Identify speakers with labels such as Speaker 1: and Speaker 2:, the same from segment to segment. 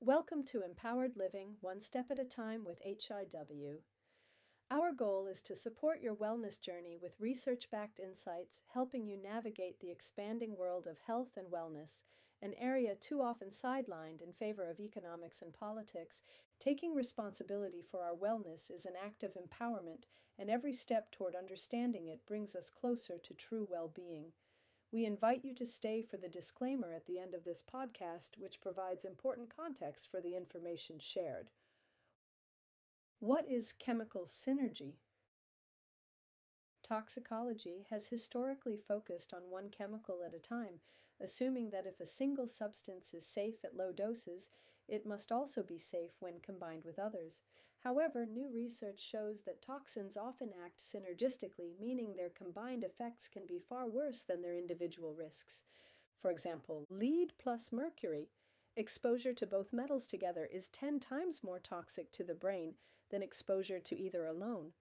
Speaker 1: Welcome to Empowered Living, One Step at a Time with HIW. Our goal is to support your wellness journey with research-backed insights, helping you navigate the expanding world of health and wellness, an area too often sidelined in favor of economics and politics. Taking responsibility for our wellness is an act of empowerment, and every step toward understanding it brings us closer to true well-being. We invite you to stay for the disclaimer at the end of this podcast, which provides important context for the information shared. What is chemical synergy? Toxicology has historically focused on one chemical at a time, assuming that if a single substance is safe at low doses, it must also be safe when combined with others. However, new research shows that toxins often act synergistically, meaning their combined effects can be far worse than their individual risks. For example, lead plus mercury. Exposure to both metals together is 10 times more toxic to the brain than exposure to either alone.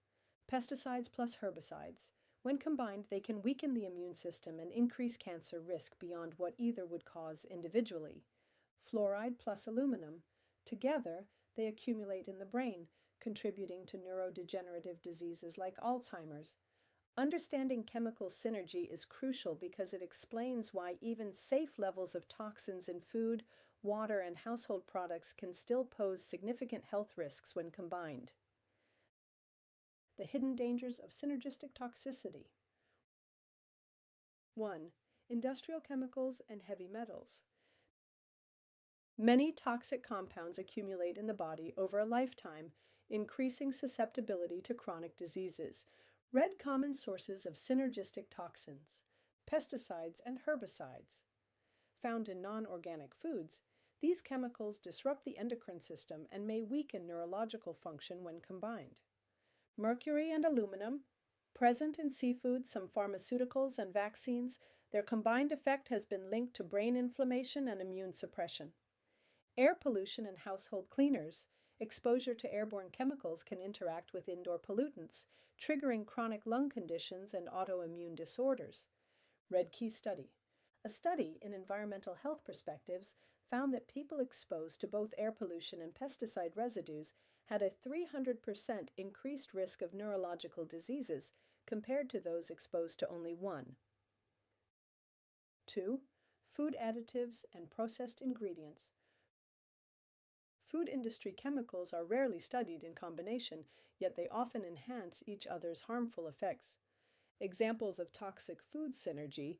Speaker 1: Pesticides plus herbicides. When combined, they can weaken the immune system and increase cancer risk beyond what either would cause individually. Fluoride plus aluminum. Together, they accumulate in the brain, contributing to neurodegenerative diseases like Alzheimer's. Understanding chemical synergy is crucial because it explains why even safe levels of toxins in food, water, and household products can still pose significant health risks when combined. The hidden dangers of synergistic toxicity. 1. Industrial chemicals and heavy metals. Many toxic compounds accumulate in the body over a lifetime, increasing susceptibility to chronic diseases. Read common sources of synergistic toxins: pesticides and herbicides. Found in non-organic foods, these chemicals disrupt the endocrine system and may weaken neurological function when combined. Mercury and aluminum, present in seafood, some pharmaceuticals, and vaccines, their combined effect has been linked to brain inflammation and immune suppression. Air pollution and household cleaners. Exposure to airborne chemicals can interact with indoor pollutants, triggering chronic lung conditions and autoimmune disorders. Red Key Study. A study in Environmental Health Perspectives found that people exposed to both air pollution and pesticide residues had a 300% increased risk of neurological diseases compared to those exposed to only one. 2. Food additives and processed ingredients. Food industry chemicals are rarely studied in combination, yet they often enhance each other's harmful effects. Examples of toxic food synergy: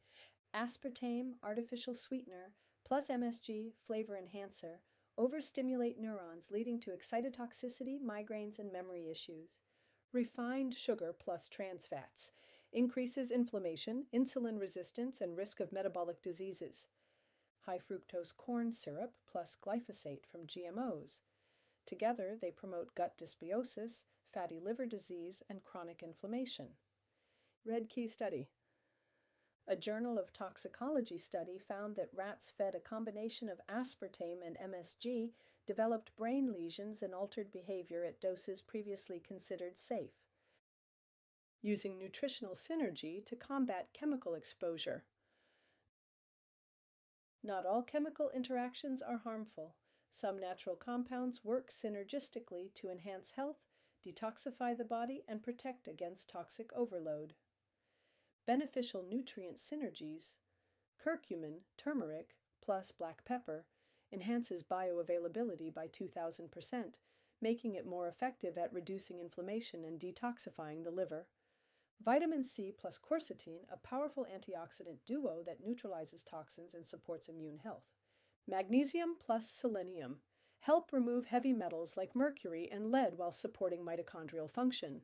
Speaker 1: aspartame, artificial sweetener, plus MSG, flavor enhancer, overstimulate neurons leading to excitotoxicity, migraines, and memory issues. Refined sugar plus trans fats increases inflammation, insulin resistance, and risk of metabolic diseases. High fructose corn syrup plus glyphosate from GMOs. Together, they promote gut dysbiosis, fatty liver disease, and chronic inflammation. Red Key Study. A Journal of Toxicology study found that rats fed a combination of aspartame and MSG developed brain lesions and altered behavior at doses previously considered safe. Using nutritional synergy to combat chemical exposure. Not all chemical interactions are harmful. Some natural compounds work synergistically to enhance health, detoxify the body, and protect against toxic overload. Beneficial nutrient synergies. Curcumin, turmeric, plus black pepper enhances bioavailability by 2,000%, making it more effective at reducing inflammation and detoxifying the liver. Vitamin C plus quercetin, a powerful antioxidant duo that neutralizes toxins and supports immune health. Magnesium plus selenium help remove heavy metals like mercury and lead while supporting mitochondrial function.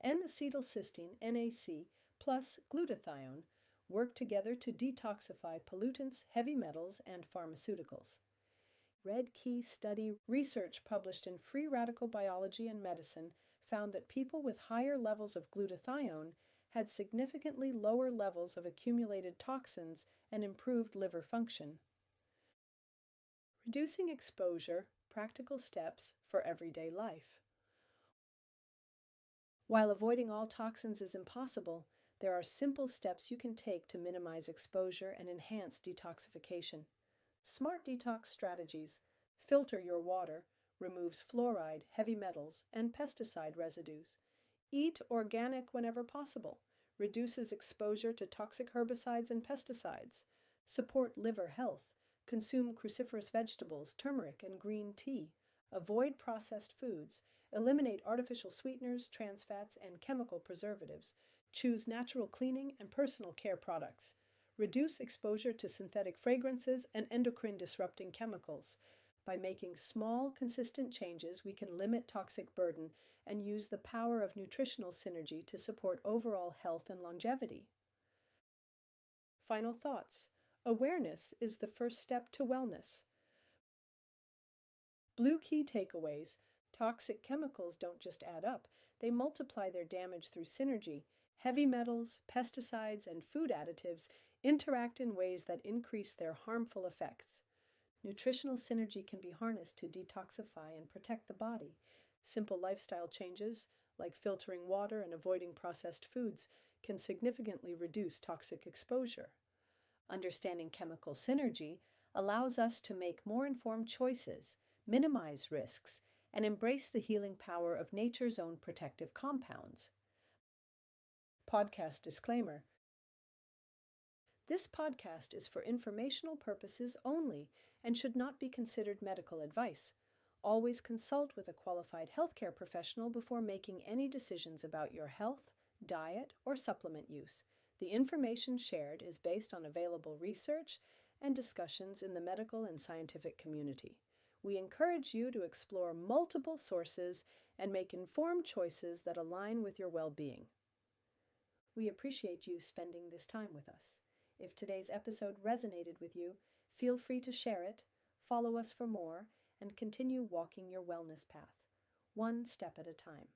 Speaker 1: N-acetylcysteine, NAC, plus glutathione work together to detoxify pollutants, heavy metals, and pharmaceuticals. Red Key Study research published in Free Radical Biology and Medicine found that people with higher levels of glutathione had significantly lower levels of accumulated toxins and improved liver function. Reducing exposure, practical steps for everyday life. While avoiding all toxins is impossible, there are simple steps you can take to minimize exposure and enhance detoxification. Smart detox strategies. Filter your water, removes fluoride, heavy metals, and pesticide residues. Eat organic whenever possible, reduces exposure to toxic herbicides and pesticides. Support liver health, consume cruciferous vegetables, turmeric, and green tea. Avoid processed foods, eliminate artificial sweeteners, trans fats, and chemical preservatives. Choose natural cleaning and personal care products. Reduce exposure to synthetic fragrances and endocrine disrupting chemicals. By making small, consistent changes, we can limit toxic burden and use the power of nutritional synergy to support overall health and longevity. Final thoughts. Awareness is the first step to wellness. Blue key takeaways. Toxic chemicals don't just add up, they multiply their damage through synergy. Heavy metals, pesticides, and food additives interact in ways that increase their harmful effects. Nutritional synergy can be harnessed to detoxify and protect the body. Simple lifestyle changes, like filtering water and avoiding processed foods, can significantly reduce toxic exposure. Understanding chemical synergy allows us to make more informed choices, minimize risks, and embrace the healing power of nature's own protective compounds. Podcast disclaimer. This podcast is for informational purposes only and should not be considered medical advice. Always consult with a qualified healthcare professional before making any decisions about your health, diet, or supplement use. The information shared is based on available research and discussions in the medical and scientific community. We encourage you to explore multiple sources and make informed choices that align with your well-being. We appreciate you spending this time with us. If today's episode resonated with you, feel free to share it, follow us for more, and continue walking your wellness path, one step at a time.